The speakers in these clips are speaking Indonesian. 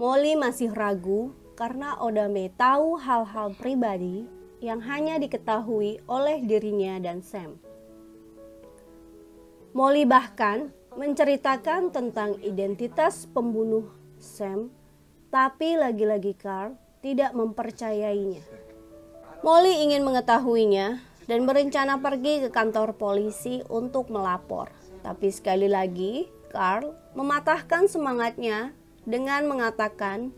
Molly masih ragu karena Odame tahu hal-hal pribadi yang hanya diketahui oleh dirinya dan Sam. Molly bahkan menceritakan tentang identitas pembunuh Sam, tapi lagi-lagi Carl tidak mempercayainya. Molly ingin mengetahuinya dan berencana pergi ke kantor polisi untuk melapor. Tapi sekali lagi, Carl mematahkan semangatnya dengan mengatakan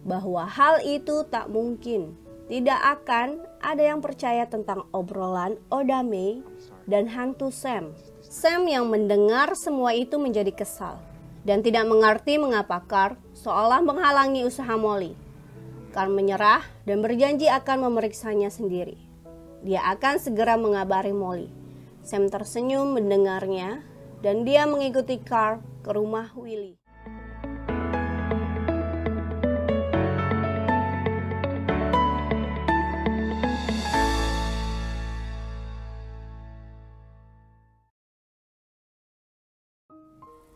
bahwa hal itu tak mungkin. Tidak akan ada yang percaya tentang obrolan Odame dan hantu Sam. Sam yang mendengar semua itu menjadi kesal dan tidak mengerti mengapa Carl seolah menghalangi usaha Molly. Carl menyerah dan berjanji akan memeriksanya sendiri. Dia akan segera mengabari Molly. Sam tersenyum mendengarnya dan dia mengikuti Carl ke rumah Willie.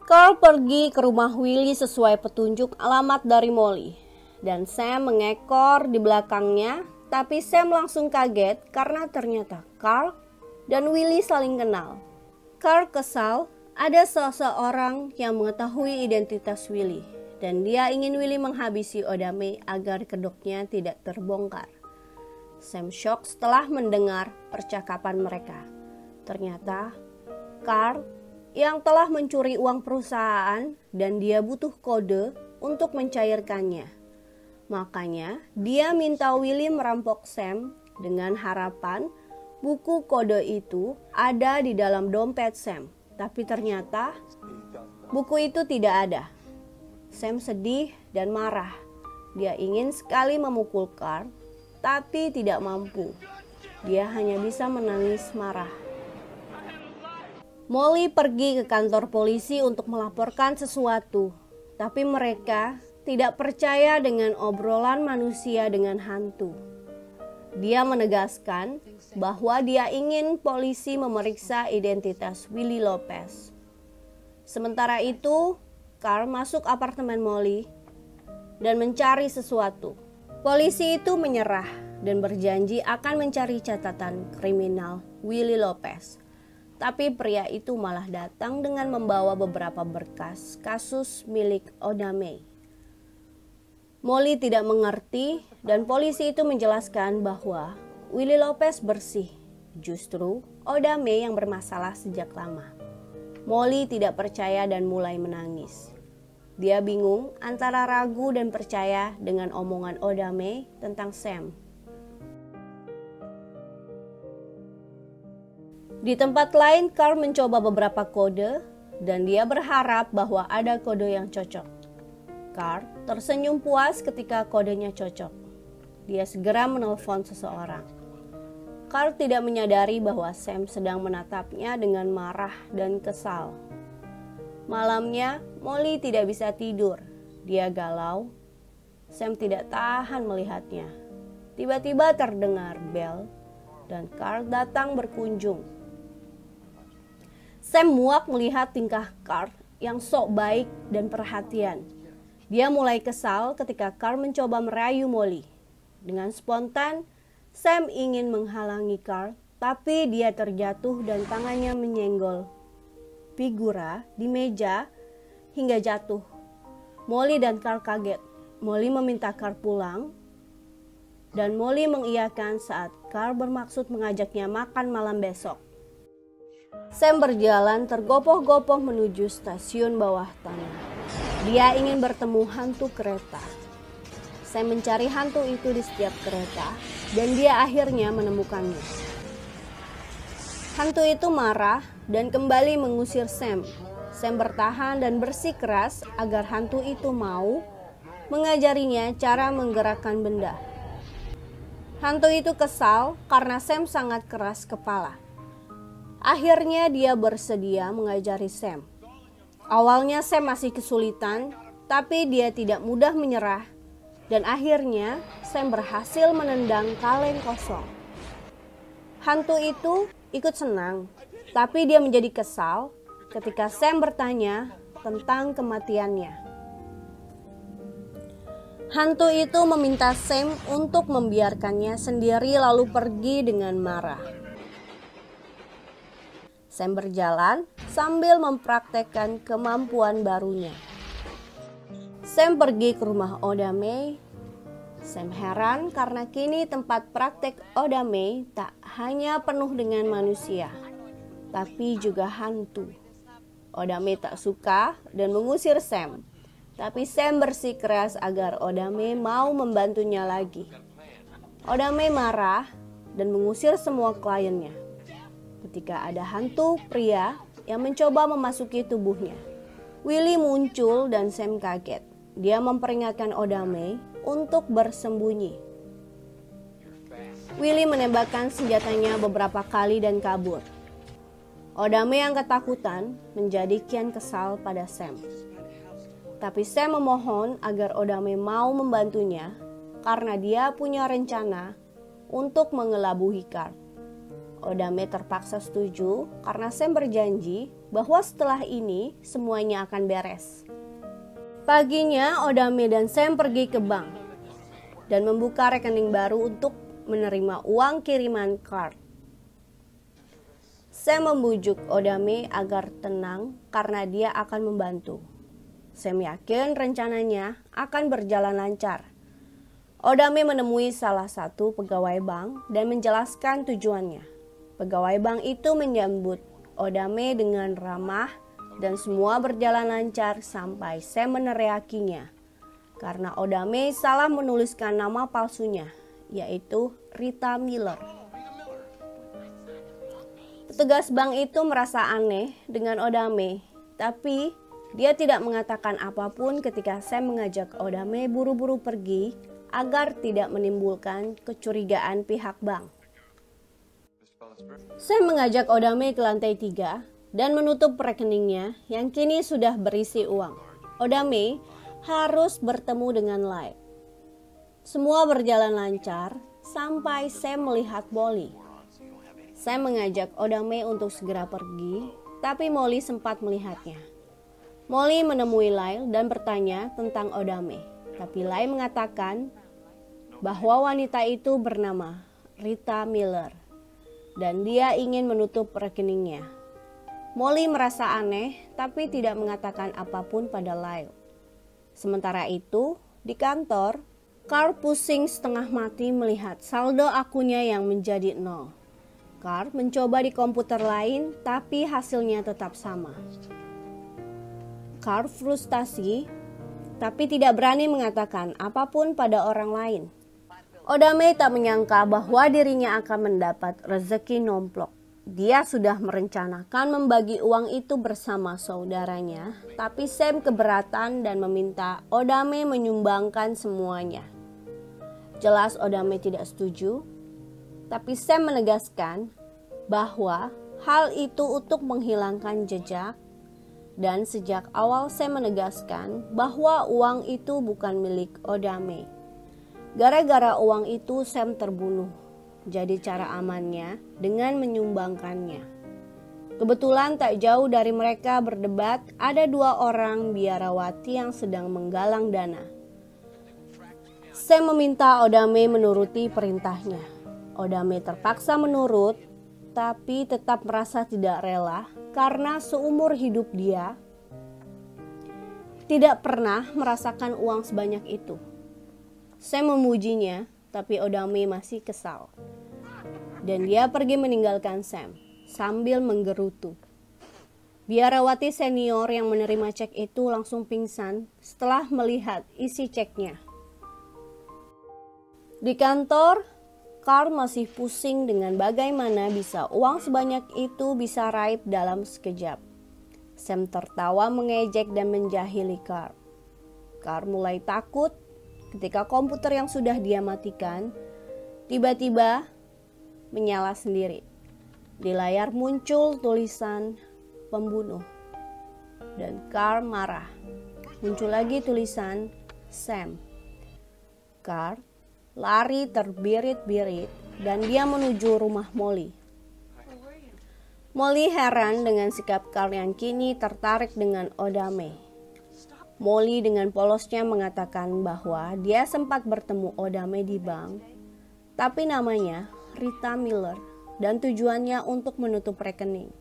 Carl pergi ke rumah Willie sesuai petunjuk alamat dari Molly. Dan Sam mengekor di belakangnya, tapi Sam langsung kaget karena ternyata Carl dan Willie saling kenal. Carl kesal ada seseorang yang mengetahui identitas Willie, dan dia ingin Willie menghabisi Odame agar kedoknya tidak terbongkar. Sam shock setelah mendengar percakapan mereka. Ternyata Carl yang telah mencuri uang perusahaan dan dia butuh kode untuk mencairkannya. Makanya dia minta Willie merampok Sam dengan harapan buku kode itu ada di dalam dompet Sam. Tapi ternyata buku itu tidak ada. Sam sedih dan marah. Dia ingin sekali memukul Carl, tapi tidak mampu. Dia hanya bisa menangis marah. Molly pergi ke kantor polisi untuk melaporkan sesuatu, tapi mereka tidak percaya dengan obrolan manusia dengan hantu. Dia menegaskan bahwa dia ingin polisi memeriksa identitas Willie Lopez. Sementara itu, Carl masuk apartemen Molly dan mencari sesuatu. Polisi itu menyerah dan berjanji akan mencari catatan kriminal Willie Lopez. Tapi pria itu malah datang dengan membawa beberapa berkas kasus milik Odame. Molly tidak mengerti dan polisi itu menjelaskan bahwa Willie Lopez bersih. Justru Odame yang bermasalah sejak lama. Molly tidak percaya dan mulai menangis. Dia bingung antara ragu dan percaya dengan omongan Odame tentang Sam. Di tempat lain, Carl mencoba beberapa kode dan dia berharap bahwa ada kode yang cocok. Carl tersenyum puas ketika kodenya cocok. Dia segera menelpon seseorang. Carl tidak menyadari bahwa Sam sedang menatapnya dengan marah dan kesal. Malamnya, Molly tidak bisa tidur. Dia galau. Sam tidak tahan melihatnya. Tiba-tiba terdengar bel dan Carl datang berkunjung. Sam muak melihat tingkah Carl yang sok baik dan perhatian. Dia mulai kesal ketika Carl mencoba merayu Molly. Dengan spontan, Sam ingin menghalangi Carl, tapi dia terjatuh dan tangannya menyenggol figura di meja hingga jatuh. Molly dan Carl kaget. Molly meminta Carl pulang, dan Molly mengiyakan saat Carl bermaksud mengajaknya makan malam besok. Sam berjalan tergopoh-gopoh menuju stasiun bawah tanah. Dia ingin bertemu hantu kereta. Sam mencari hantu itu di setiap kereta dan dia akhirnya menemukannya. Hantu itu marah dan kembali mengusir Sam. Sam bertahan dan bersikeras agar hantu itu mau mengajarinya cara menggerakkan benda. Hantu itu kesal karena Sam sangat keras kepala. Akhirnya dia bersedia mengajari Sam. Awalnya Sam masih kesulitan, tapi dia tidak mudah menyerah. Dan akhirnya Sam berhasil menendang kaleng kosong. Hantu itu ikut senang, tapi dia menjadi kesal ketika Sam bertanya tentang kematiannya. Hantu itu meminta Sam untuk membiarkannya sendiri lalu pergi dengan marah. Sam berjalan sambil mempraktekkan kemampuan barunya. Sam pergi ke rumah Oda Mae. Sam heran karena kini tempat praktek Oda Mae tak hanya penuh dengan manusia, tapi juga hantu. Oda Mae tak suka dan mengusir Sam. Tapi Sam bersikeras agar Oda Mae mau membantunya lagi. Oda Mae marah dan mengusir semua kliennya. Ketika ada hantu pria yang mencoba memasuki tubuhnya, Willy muncul dan Sam kaget. Dia memperingatkan Oda Mae untuk bersembunyi. Willy menembakkan senjatanya beberapa kali dan kabur. Oda Mae yang ketakutan menjadi kian kesal pada Sam. Tapi Sam memohon agar Oda Mae mau membantunya karena dia punya rencana untuk mengelabuhi Carl. Oda Mae terpaksa setuju karena Sam berjanji bahwa setelah ini semuanya akan beres. Paginya Oda Mae dan Sam pergi ke bank dan membuka rekening baru untuk menerima uang kiriman Carl. Sam membujuk Oda Mae agar tenang karena dia akan membantu. Sam yakin rencananya akan berjalan lancar. Oda Mae menemui salah satu pegawai bank dan menjelaskan tujuannya. Pegawai bank itu menyambut Oda Mae dengan ramah dan semua berjalan lancar sampai Sam meneriakinya karena Oda Mae salah menuliskan nama palsunya, yaitu Rita Miller. Petugas bank itu merasa aneh dengan Oda Mae, tapi dia tidak mengatakan apapun ketika Sam mengajak Oda Mae buru-buru pergi agar tidak menimbulkan kecurigaan pihak bank. Sam mengajak Oda Mae ke lantai 3 dan menutup rekeningnya yang kini sudah berisi uang. Oda Mae harus bertemu dengan Lai. Semua berjalan lancar sampai Sam melihat Molly. Sam mengajak Oda Mae untuk segera pergi, tapi Molly sempat melihatnya. Molly menemui Lyle dan bertanya tentang Oda Mae, tapi Lyle mengatakan bahwa wanita itu bernama Rita Miller dan dia ingin menutup rekeningnya. Molly merasa aneh tapi tidak mengatakan apapun pada Lyle. Sementara itu, di kantor, Carl pusing setengah mati melihat saldo akunnya yang menjadi 0. Carl mencoba di komputer lain tapi hasilnya tetap sama. Carl frustasi, tapi tidak berani mengatakan apapun pada orang lain. Oda Mae tak menyangka bahwa dirinya akan mendapat rezeki nomplok. Dia sudah merencanakan membagi uang itu bersama saudaranya, tapi Sam keberatan dan meminta Oda Mae menyumbangkan semuanya. Jelas Oda Mae tidak setuju, tapi Sam menegaskan bahwa hal itu untuk menghilangkan jejak. Dan sejak awal saya menegaskan bahwa uang itu bukan milik Oda Mae. Gara-gara uang itu Sam terbunuh. Jadi cara amannya dengan menyumbangkannya. Kebetulan tak jauh dari mereka berdebat ada 2 orang biarawati yang sedang menggalang dana. Sam meminta Oda Mae menuruti perintahnya. Oda Mae terpaksa menurut, tapi tetap merasa tidak rela karena seumur hidup dia tidak pernah merasakan uang sebanyak itu. Sam memujinya, tapi Oda Mae masih kesal. Dan dia pergi meninggalkan Sam sambil menggerutu. Biarawati senior yang menerima cek itu langsung pingsan setelah melihat isi ceknya. Di kantor, Carl masih pusing dengan bagaimana bisa uang sebanyak itu bisa raib dalam sekejap. Sam tertawa mengejek dan menjahili Carl. Carl mulai takut ketika komputer yang sudah dia matikan tiba-tiba menyala sendiri. Di layar muncul tulisan pembunuh dan Carl marah. Muncul lagi tulisan Sam. Carl lari terbirit-birit dan dia menuju rumah Molly. Molly heran dengan sikap Carl yang kini tertarik dengan Oda Mae. Molly dengan polosnya mengatakan bahwa dia sempat bertemu Odame di bank, tapi namanya Rita Miller dan tujuannya untuk menutup rekening.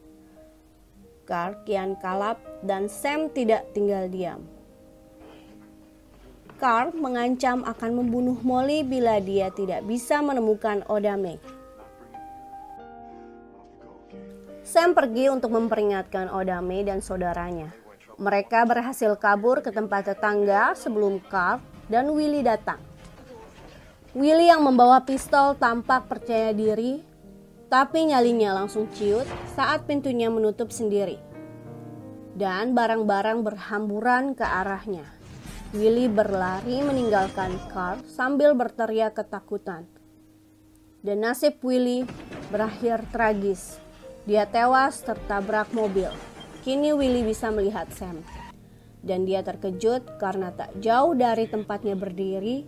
Carl kian kalap dan Sam tidak tinggal diam. Carl mengancam akan membunuh Molly bila dia tidak bisa menemukan Odame. Sam pergi untuk memperingatkan Odame dan saudaranya. Mereka berhasil kabur ke tempat tetangga sebelum Carl dan Willie datang. Willie yang membawa pistol tampak percaya diri, tapi nyalinya langsung ciut saat pintunya menutup sendiri. Dan barang-barang berhamburan ke arahnya. Willie berlari meninggalkan Carl sambil berteriak ketakutan. Dan nasib Willie berakhir tragis. Dia tewas tertabrak mobil. Kini Willie bisa melihat Sam. Dan dia terkejut karena tak jauh dari tempatnya berdiri,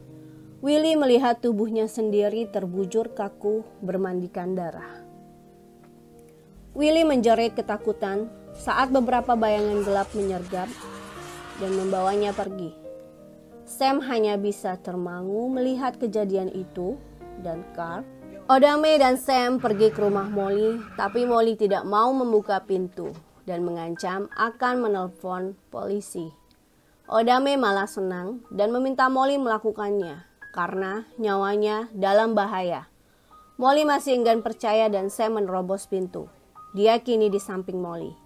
Willie melihat tubuhnya sendiri terbujur kaku bermandikan darah. Willie menjerit ketakutan saat beberapa bayangan gelap menyergap dan membawanya pergi. Sam hanya bisa termangu melihat kejadian itu dan Carl. Odame dan Sam pergi ke rumah Molly, tapi Molly tidak mau membuka pintu dan mengancam akan menelpon polisi. Odame malah senang dan meminta Molly melakukannya karena nyawanya dalam bahaya. Molly masih enggan percaya dan Sam menerobos pintu. Dia kini di samping Molly.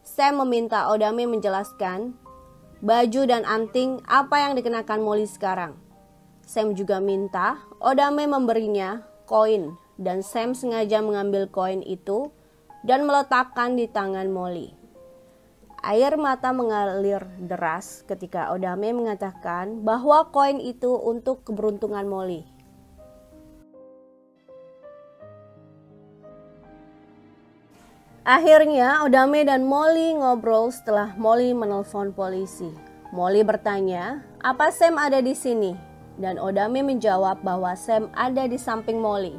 Sam meminta Odame menjelaskan baju dan anting apa yang dikenakan Molly sekarang. Sam juga minta Odame memberinya koin dan Sam sengaja mengambil koin itu dan meletakkan di tangan Molly. Air mata mengalir deras ketika Odame mengatakan bahwa koin itu untuk keberuntungan Molly. Akhirnya Odame dan Molly ngobrol setelah Molly menelpon polisi. Molly bertanya, "Apa Sam ada di sini?" Dan Odame menjawab bahwa Sam ada di samping Molly.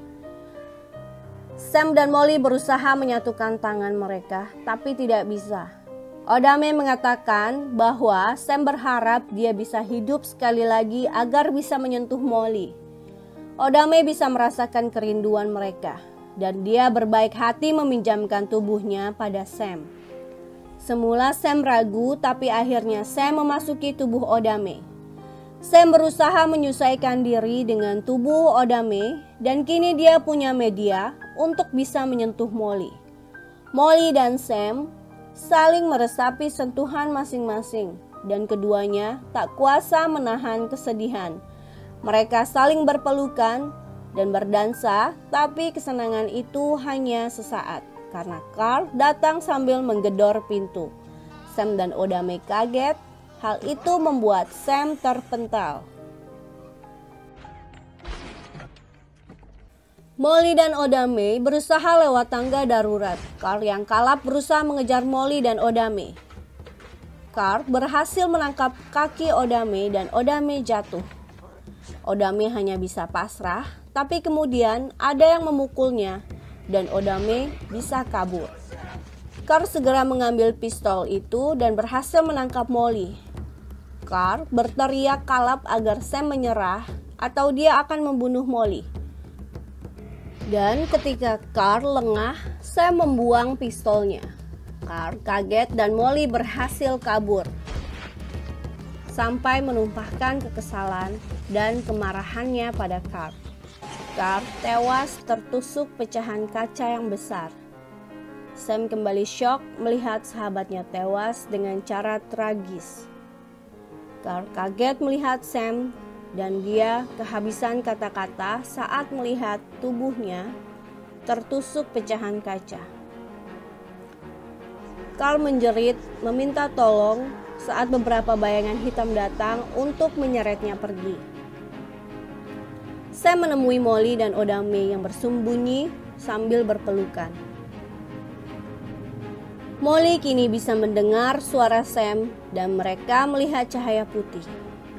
Sam dan Molly berusaha menyatukan tangan mereka, tapi tidak bisa. Odame mengatakan bahwa Sam berharap dia bisa hidup sekali lagi agar bisa menyentuh Molly. Odame bisa merasakan kerinduan mereka, dan dia berbaik hati meminjamkan tubuhnya pada Sam. Semula Sam ragu, tapi akhirnya Sam memasuki tubuh Odame. Sam berusaha menyesuaikan diri dengan tubuh Odame dan kini dia punya media untuk bisa menyentuh Molly. Molly dan Sam saling meresapi sentuhan masing-masing dan keduanya tak kuasa menahan kesedihan. Mereka saling berpelukan dan berdansa, tapi kesenangan itu hanya sesaat karena Carl datang sambil menggedor pintu. Sam dan Odame kaget. Hal itu membuat Sam terpental. Molly dan Odame berusaha lewat tangga darurat. Carl yang kalap berusaha mengejar Molly dan Odame. Carl berhasil menangkap kaki Odame dan Odame jatuh. Odame hanya bisa pasrah, tapi kemudian ada yang memukulnya dan Odame bisa kabur. Carl segera mengambil pistol itu dan berhasil menangkap Molly. Carl berteriak kalap agar Sam menyerah atau dia akan membunuh Molly. Dan ketika Carl lengah, Sam membuang pistolnya. Carl kaget dan Molly berhasil kabur. Sampai menumpahkan kekesalan dan kemarahannya pada Carl. Carl tewas tertusuk pecahan kaca yang besar. Sam kembali syok melihat sahabatnya tewas dengan cara tragis. Carl kaget melihat Sam dan dia kehabisan kata-kata saat melihat tubuhnya tertusuk pecahan kaca. Carl menjerit meminta tolong saat beberapa bayangan hitam datang untuk menyeretnya pergi. Sam menemui Molly dan Odame yang bersembunyi sambil berpelukan. Molly kini bisa mendengar suara Sam dan mereka melihat cahaya putih.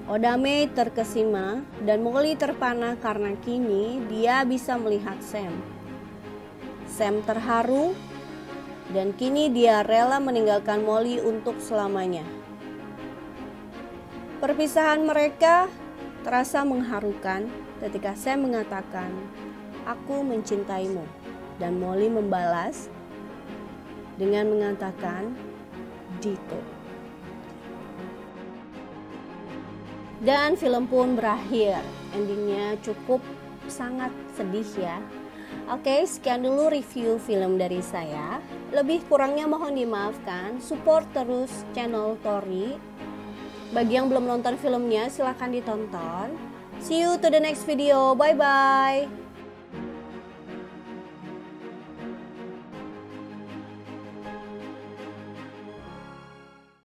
Odame terkesima dan Molly terpana karena kini dia bisa melihat Sam. Sam terharu dan kini dia rela meninggalkan Molly untuk selamanya. Perpisahan mereka terasa mengharukan ketika Sam mengatakan, "Aku mencintaimu." Dan Molly membalas dengan mengatakan, "Dito." Dan film pun berakhir. Endingnya cukup sangat sedih ya. Oke, sekian dulu review film dari saya. Lebih kurangnya mohon dimaafkan. Support terus channel Tori. Bagi yang belum nonton filmnya, silahkan ditonton. See you to the next video. Bye-bye.